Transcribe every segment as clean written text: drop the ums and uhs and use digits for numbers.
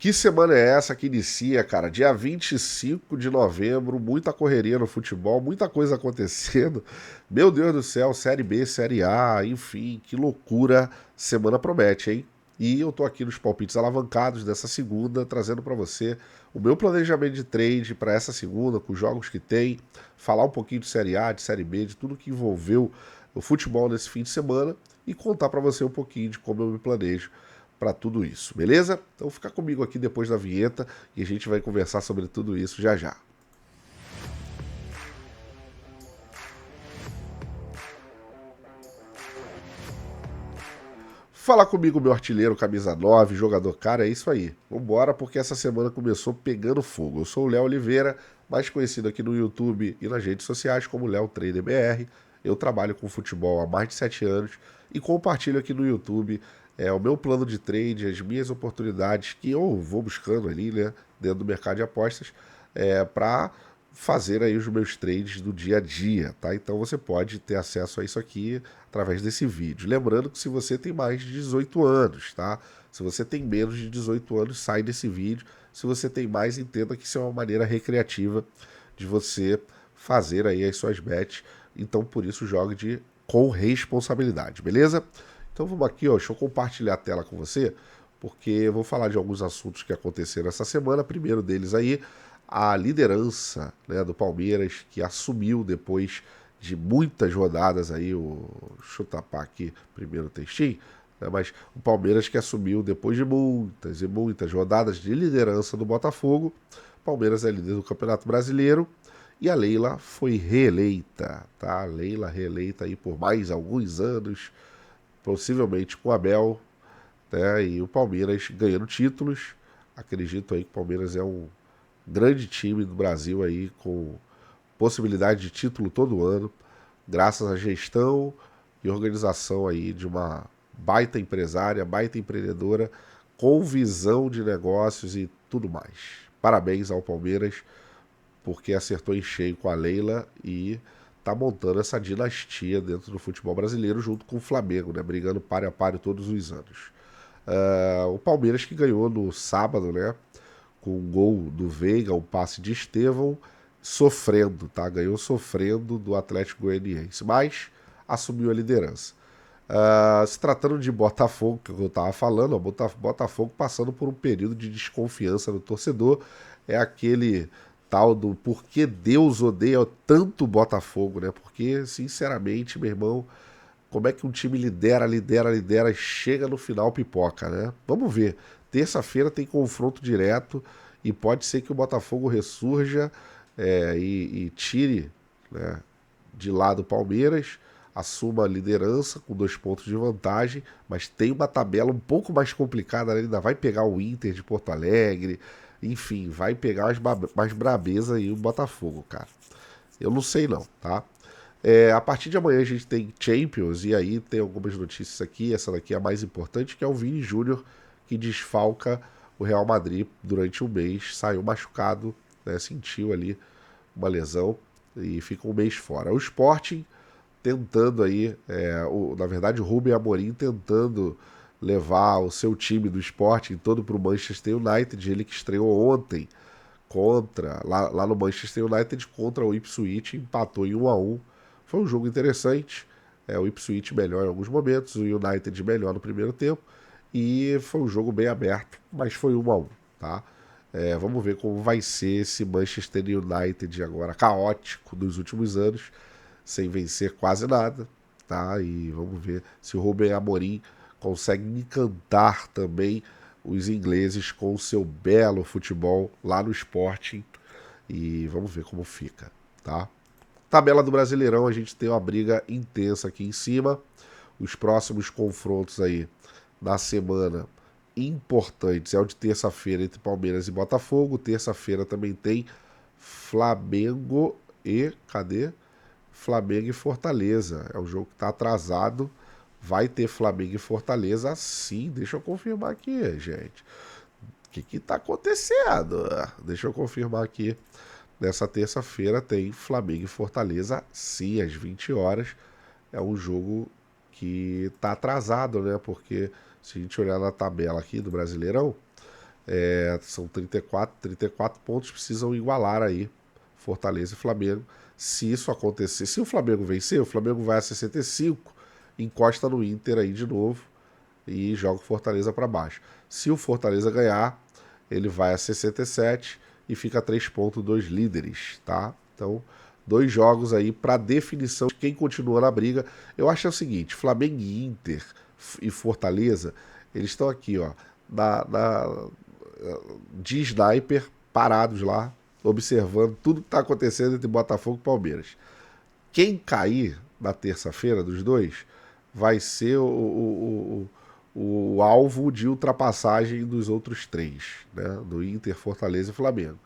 Que semana é essa que inicia, cara? Dia 25 de novembro, muita correria no futebol, muita coisa acontecendo. Meu Deus do céu, Série B, Série A, enfim, que loucura semana promete, hein? E eu tô aqui nos palpites alavancados dessa segunda, trazendo pra você o meu planejamento de trade para essa segunda, com os jogos que tem, falar um pouquinho de Série A, de Série B, de tudo que envolveu o futebol nesse fim de semana e contar pra você um pouquinho de como eu me planejo para tudo isso, beleza? Então fica comigo aqui depois da vinheta e a gente vai conversar sobre tudo isso já já. Fala comigo, meu artilheiro, camisa 9, jogador cara, é isso aí. Vambora, porque essa semana começou pegando fogo. Eu sou o Léo Oliveira, mais conhecido aqui no YouTube e nas redes sociais como Léo Trader BR. Eu trabalho com futebol há mais de 7 anos e compartilho aqui no YouTube o meu plano de trade, as minhas oportunidades que eu vou buscando ali, né, dentro do mercado de apostas, para fazer aí os meus trades do dia a dia, tá? Então você pode ter acesso a isso aqui através desse vídeo. Lembrando que se você tem mais de 18 anos, tá? Se você tem menos de 18 anos, sai desse vídeo. Se você tem mais, entenda que isso é uma maneira recreativa de você fazer aí as suas bets. Então, por isso, jogue com responsabilidade, beleza? Então vamos aqui, ó, deixa eu compartilhar a tela com você, porque eu vou falar de alguns assuntos que aconteceram essa semana. Primeiro deles aí, a liderança, né, do Palmeiras, que assumiu depois de muitas rodadas aí, deixa eu tapar aqui primeiro o textinho, né, mas o Palmeiras que assumiu depois de muitas e muitas rodadas de liderança do Botafogo. O Palmeiras é líder do Campeonato Brasileiro e a Leila foi reeleita, tá? A Leila reeleita aí por mais alguns anos, possivelmente com o Abel, né? E o Palmeiras ganhando títulos. Acredito aí que o Palmeiras é um grande time do Brasil aí, com possibilidade de título todo ano, graças à gestão e organização aí de uma baita empresária, baita empreendedora, com visão de negócios e tudo mais. Parabéns ao Palmeiras, porque acertou em cheio com a Leila e tá montando essa dinastia dentro do futebol brasileiro junto com o Flamengo, né? Brigando páreo a páreo todos os anos. O Palmeiras que ganhou no sábado, né? Com um gol do Veiga, um passe de Estevão, sofrendo, tá? Ganhou sofrendo do Atlético Goianiense, mas assumiu a liderança. Se tratando de Botafogo, que eu estava falando, ó, Botafogo passando por um período de desconfiança do torcedor, é aquele tal do por que Deus odeia tanto o Botafogo, né? Porque, sinceramente, meu irmão, como é que um time lidera, chega no final pipoca, né? Vamos ver. Terça-feira tem confronto direto e pode ser que o Botafogo ressurja e tire, né, de lado o Palmeiras, assuma a liderança com 2 pontos de vantagem, mas tem uma tabela um pouco mais complicada, né? Ainda vai pegar o Inter de Porto Alegre, enfim, vai pegar mais brabeza aí o Botafogo, cara. Eu não sei não, tá? A partir de amanhã a gente tem Champions, e aí tem algumas notícias aqui, essa daqui é a mais importante, que é o Vini Júnior, que desfalca o Real Madrid durante um mês, saiu machucado, né, sentiu ali uma lesão e fica um mês fora. O Sporting tentando aí, na verdade o Rubem Amorim tentando levar o seu time do Sporting todo para o Manchester United, ele que estreou ontem lá no Manchester United contra o Ipswich, empatou em 1-1. Foi um jogo interessante, o Ipswich melhor em alguns momentos, o United melhor no primeiro tempo, e foi um jogo bem aberto, mas foi 1-1, tá? Vamos ver como vai ser esse Manchester United agora, caótico dos últimos anos, sem vencer quase nada, tá? E vamos ver se o Rubem Amorim consegue encantar também os ingleses com o seu belo futebol lá no Sporting, e vamos ver como fica, tá? Tabela do Brasileirão, a gente tem uma briga intensa aqui em cima. Os próximos confrontos aí na semana importantes é o de terça-feira entre Palmeiras e Botafogo. Terça-feira também tem Flamengo e... cadê? Flamengo e Fortaleza. É um jogo que está atrasado. Vai ter Flamengo e Fortaleza sim. Deixa eu confirmar aqui, gente. O que está acontecendo? Deixa eu confirmar aqui. Nessa terça-feira tem Flamengo e Fortaleza, sim, às 20 horas. É um jogo que está atrasado, né? Porque se a gente olhar na tabela aqui do Brasileirão, São 34 pontos, precisam igualar aí Fortaleza e Flamengo. Se isso acontecer, se o Flamengo vencer, o Flamengo vai a 65, encosta no Inter aí de novo e joga o Fortaleza para baixo. Se o Fortaleza ganhar, ele vai a 67 e fica a 3 pontos dos líderes, tá? Então, 2 jogos aí para definição de quem continua na briga. Eu acho o seguinte, Flamengo e Inter e Fortaleza, eles estão aqui, ó, de sniper, parados lá, observando tudo que está acontecendo entre Botafogo e Palmeiras. Quem cair na terça-feira dos dois vai ser o alvo de ultrapassagem dos outros três, né? Do Inter, Fortaleza e Flamengo.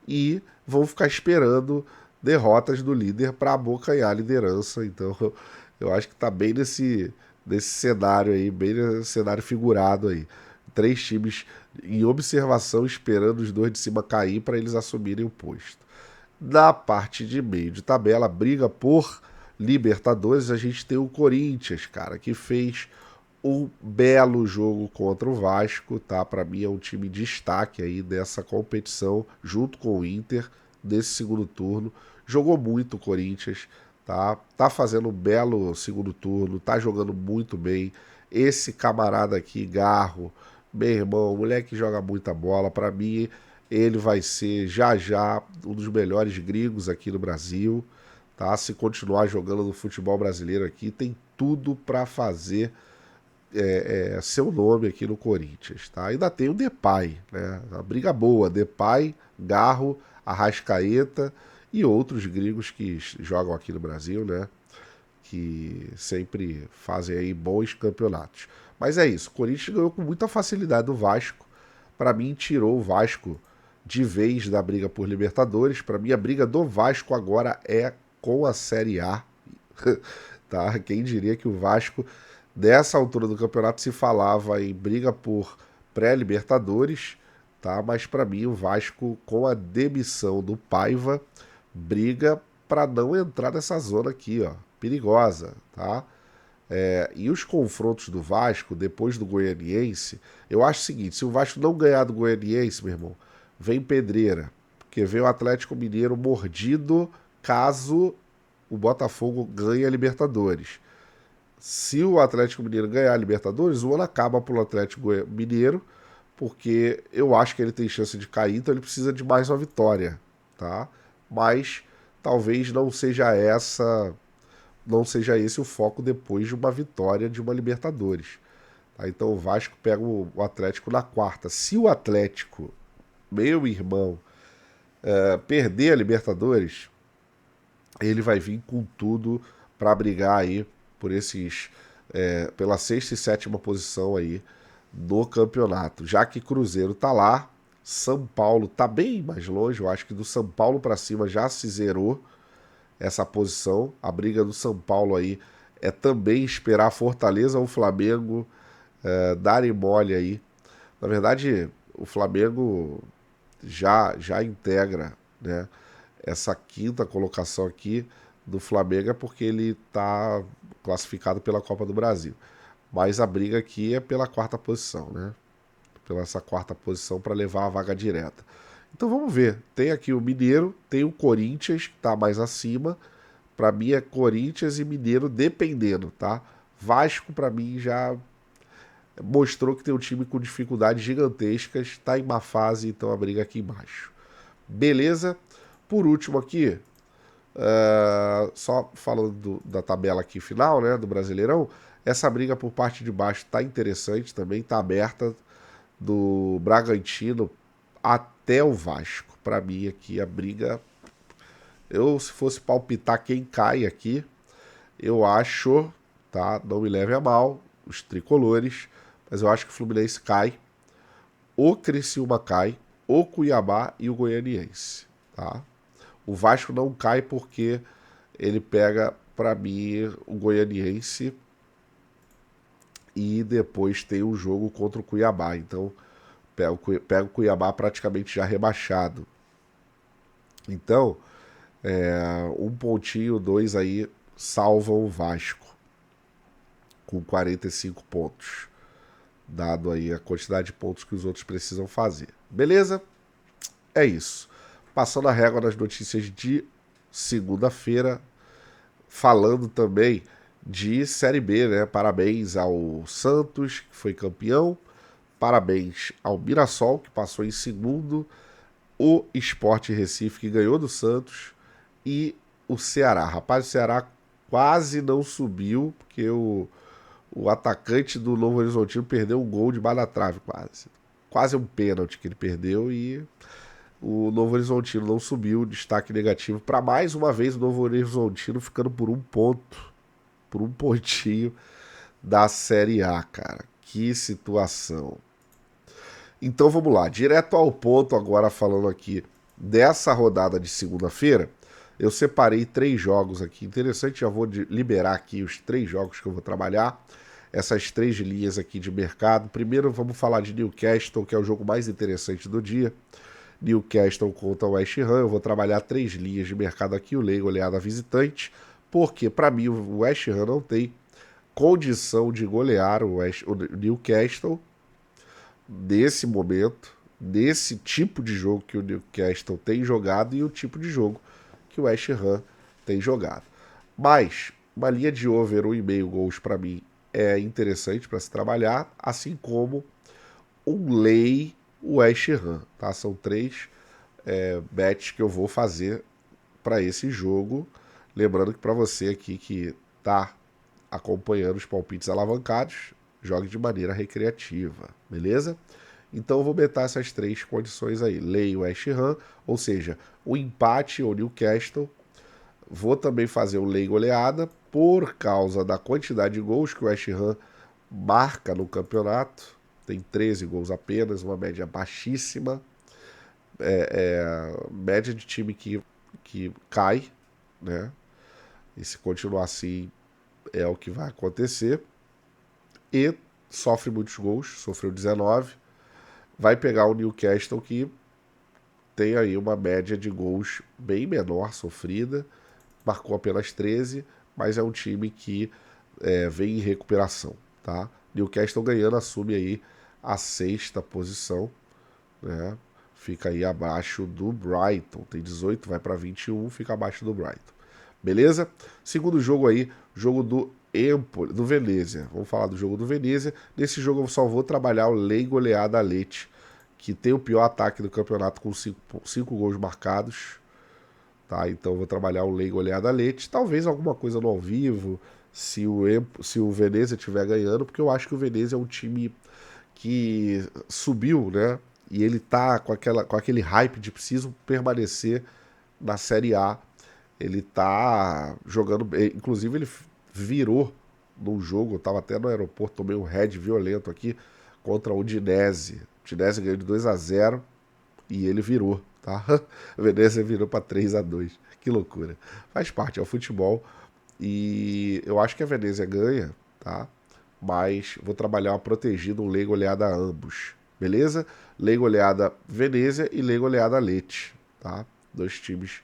E vão ficar esperando derrotas do líder para abocanhar a liderança. Então, eu acho que está bem nesse cenário aí, bem nesse cenário figurado aí. 3 times em observação esperando os 2 de cima cair para eles assumirem o posto. Na parte de meio de tabela, briga por Libertadores, a gente tem o Corinthians, cara, que fez um belo jogo contra o Vasco, tá? Para mim é um time de destaque aí dessa competição, junto com o Inter, nesse segundo turno. Jogou muito o Corinthians, tá? Tá fazendo um belo segundo turno, tá jogando muito bem. Esse camarada aqui, Garro, meu irmão, moleque joga muita bola. Para mim, ele vai ser já já um dos melhores gringos aqui no Brasil, tá? Se continuar jogando no futebol brasileiro aqui, tem tudo para fazer seu nome aqui no Corinthians, tá? Ainda tem o Depay, né? A briga boa, Depay, Garro, Arrascaeta e outros gringos que jogam aqui no Brasil, né? Que sempre fazem aí bons campeonatos. Mas é isso, o Corinthians ganhou com muita facilidade do Vasco. Para mim, tirou o Vasco de vez da briga por Libertadores. Para mim, a briga do Vasco agora é com a Série A. Tá? Quem diria que o Vasco, dessa altura do campeonato, se falava em briga por pré-Libertadores, tá? Mas para mim, o Vasco, com a demissão do Paiva, briga para não entrar nessa zona aqui, ó, perigosa, tá? E os confrontos do Vasco, depois do Goianiense, eu acho o seguinte, se o Vasco não ganhar do Goianiense, meu irmão, vem pedreira, porque vem o Atlético Mineiro mordido caso o Botafogo ganhe a Libertadores. Se o Atlético Mineiro ganhar a Libertadores, o ano acaba pro Atlético Mineiro, porque eu acho que ele tem chance de cair, então ele precisa de mais uma vitória, tá? Mas talvez não seja esse o foco depois de uma vitória de uma Libertadores. Tá? Então o Vasco pega o Atlético na quarta. Se o Atlético, meu irmão, perder a Libertadores, ele vai vir com tudo para brigar aí por pela sexta e sétima posição aí no campeonato. Já que Cruzeiro tá lá, São Paulo tá bem mais longe, eu acho que do São Paulo para cima já se zerou essa posição. A briga do São Paulo aí é também esperar a Fortaleza ou o Flamengo darem mole aí. Na verdade, o Flamengo já integra, né, essa quinta colocação aqui do Flamengo é porque ele está classificado pela Copa do Brasil. Mas a briga aqui é pela quarta posição, né? Pela essa quarta posição para levar a vaga direta. Então vamos ver. Tem aqui o Mineiro, tem o Corinthians, que está mais acima. Para mim é Corinthians e Mineiro dependendo, tá? Vasco para mim já mostrou que tem um time com dificuldades gigantescas, está em má fase, então a briga aqui embaixo. Beleza? Por último aqui, só falando da tabela aqui final, né, do Brasileirão, essa briga por parte de baixo tá interessante também, tá aberta, do Bragantino até o Vasco. Para mim aqui a briga, se fosse palpitar quem cai aqui, eu acho, tá, não me leve a mal, os tricolores, mas eu acho que o Fluminense cai, o Criciúma cai, o Cuiabá e o Goianiense, tá? O Vasco não cai porque ele pega, para mim, o Goianiense e depois tem um jogo contra o Cuiabá. Então, pega o Cuiabá praticamente já rebaixado. Então, um pontinho, 2 aí salvam o Vasco com 45 pontos. dado aí a quantidade de pontos que os outros precisam fazer. Beleza? É isso. Passando a régua nas notícias de segunda-feira, falando também de Série B, né? Parabéns ao Santos, que foi campeão. Parabéns ao Mirassol, que passou em segundo. O Sport Recife, que ganhou do Santos. E o Ceará. Rapaz, o Ceará quase não subiu, porque o atacante do Novo Horizontino perdeu um gol debaixo da trave, quase. Quase um pênalti que ele perdeu e o Novo Horizontino não subiu, destaque negativo para mais uma vez o Novo Horizontino ficando por um ponto, por um pontinho da Série A, cara. Que situação. Então vamos lá, direto ao ponto agora falando aqui dessa rodada de segunda-feira. Eu separei 3 jogos aqui, interessante, já vou liberar aqui os 3 jogos que eu vou trabalhar, essas 3 linhas aqui de mercado. Primeiro vamos falar de Newcastle, que é o jogo mais interessante do dia. Newcastle contra o West Ham, eu vou trabalhar 3 linhas de mercado aqui, o lei goleada visitante, porque para mim o West Ham não tem condição de golear o Newcastle nesse momento, desse tipo de jogo que o Newcastle tem jogado e o tipo de jogo que o West Ham tem jogado. Mas uma linha de over 1,5 gols para mim é interessante para se trabalhar, assim como um lay West Ham, tá? São 3 bets que eu vou fazer para esse jogo. Lembrando que para você aqui que tá acompanhando os palpites alavancados, jogue de maneira recreativa, beleza? Então eu vou botar essas 3 condições aí. Lei West Ham, ou seja, o empate ou Newcastle. Vou também fazer o lei goleada por causa da quantidade de gols que o West Ham marca no campeonato. Tem 13 gols apenas, uma média baixíssima. Média de time que cai, né? E se continuar assim é o que vai acontecer. E sofre muitos gols, sofreu 19. Vai pegar o Newcastle, que tem aí uma média de gols bem menor sofrida, marcou apenas 13, mas é um time que vem em recuperação, tá? Newcastle ganhando assume aí a 6ª posição, né? Fica aí abaixo do Brighton, tem 18, vai para 21, fica abaixo do Brighton. Beleza? Segundo jogo aí, jogo do Empoli, do Venezia. Vamos falar do jogo do Venezia. Nesse jogo eu só vou trabalhar o lei goleada Lecce, que tem o pior ataque do campeonato com 5 gols marcados. Tá? Então eu vou trabalhar o lei goleada Lecce. Talvez alguma coisa no ao vivo, se o Venezia estiver ganhando, porque eu acho que o Venezia é um time que subiu, né? E ele tá com aquele hype de preciso permanecer na Série A. Ele tá jogando bem. Inclusive, ele virou num jogo. Eu tava até no aeroporto, tomei um head violento aqui contra o Udinese. O Udinese ganhou de 2-0 e ele virou, tá? O Venezia virou para 3-2. Que loucura. Faz parte, é o futebol. E eu acho que a Venezia ganha, tá? Mas vou trabalhar uma protegida, um lei goleada a ambos. Beleza? Lei goleada Venezia e lei goleada Lecce, tá? 2 times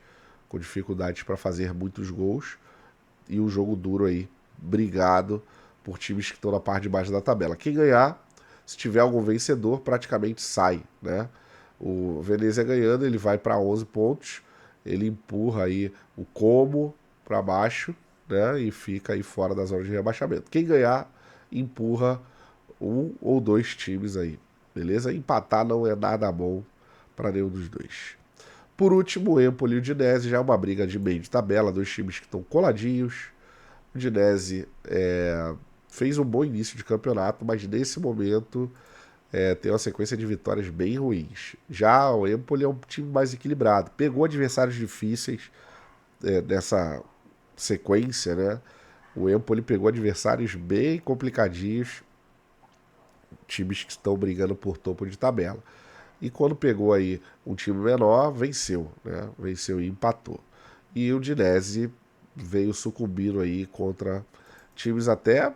com dificuldades para fazer muitos gols e um jogo duro aí, brigado por times que estão na parte de baixo da tabela. Quem ganhar, se tiver algum vencedor, praticamente sai, né? O Venezia ganhando, ele vai para 11 pontos, ele empurra aí o Como para baixo, né? E fica aí fora da zona de rebaixamento. Quem ganhar, empurra 1 ou 2 times aí, beleza? Empatar não é nada bom para nenhum dos dois. Por último, o Empoli e o Udinese, já é uma briga de meio de tabela, 2 times que estão coladinhos. O Udinese fez um bom início de campeonato, mas nesse momento tem uma sequência de vitórias bem ruins. Já o Empoli é um time mais equilibrado, pegou adversários difíceis nessa sequência, né? O Empoli pegou adversários bem complicadinhos, times que estão brigando por topo de tabela. E quando pegou aí um time menor, venceu, né? Venceu e empatou. E o Udinese veio sucumbindo aí contra times até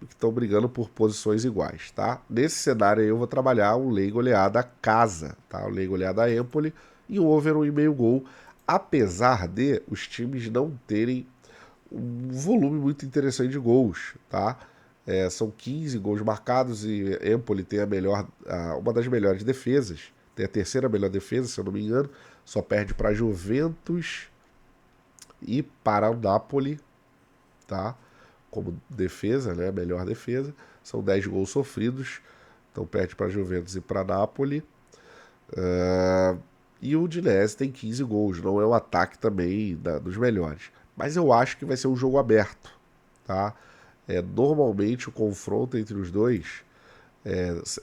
que estão brigando por posições iguais, tá? Nesse cenário aí eu vou trabalhar um lei goleada casa, tá? O lei goleada Empoli e o over 1,5 gol, apesar de os times não terem um volume muito interessante de gols, tá? São 15 gols marcados e Empoli tem uma das melhores defesas. Tem a terceira melhor defesa, se eu não me engano. Só perde para a Juventus e para o Napoli, tá? Como defesa, né? Melhor defesa. São 10 gols sofridos. Então perde para a Juventus e para a Napoli. E o Udinese tem 15 gols. Não é um ataque também dos melhores. Mas eu acho que vai ser um jogo aberto, tá? Normalmente o confronto entre os dois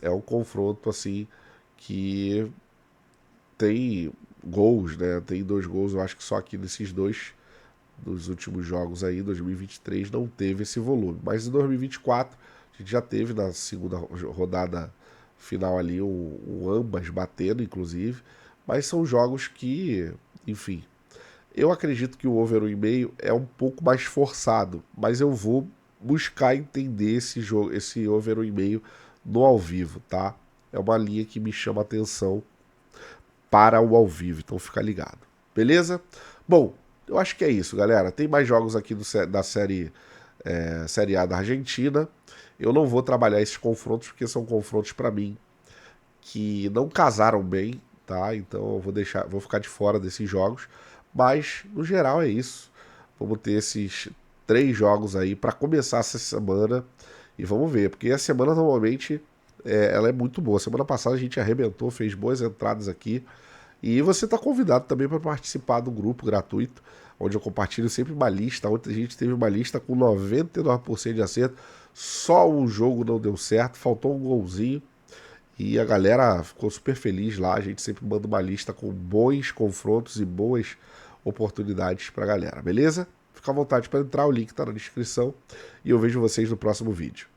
é um confronto assim que tem gols, né? Tem 2 gols, eu acho que só aqui nesses dois dos últimos jogos aí, 2023, não teve esse volume. Mas em 2024, a gente já teve na segunda rodada final ali um ambas batendo, inclusive. Mas são jogos que, enfim, eu acredito que o over 1,5 é um pouco mais forçado, mas eu vou buscar entender esse jogo, esse over 1,5 no ao vivo, tá? É uma linha que me chama a atenção para o ao vivo, então fica ligado. Beleza? Bom, eu acho que é isso, galera. Tem mais jogos aqui da série A da Argentina. Eu não vou trabalhar esses confrontos porque são confrontos para mim que não casaram bem, tá? Então eu vou ficar de fora desses jogos. Mas no geral é isso. Vamos ter esses 3 jogos aí para começar essa semana e vamos ver, porque a semana normalmente ela é muito boa. Semana passada a gente arrebentou, fez boas entradas aqui. E você está convidado também para participar do grupo gratuito, onde eu compartilho sempre uma lista. Ontem a gente teve uma lista com 99% de acerto. Só um jogo não deu certo, faltou um golzinho. E a galera ficou super feliz lá. A gente sempre manda uma lista com bons confrontos e boas oportunidades para a galera, beleza? Fica à vontade para entrar, o link está na descrição. E eu vejo vocês no próximo vídeo.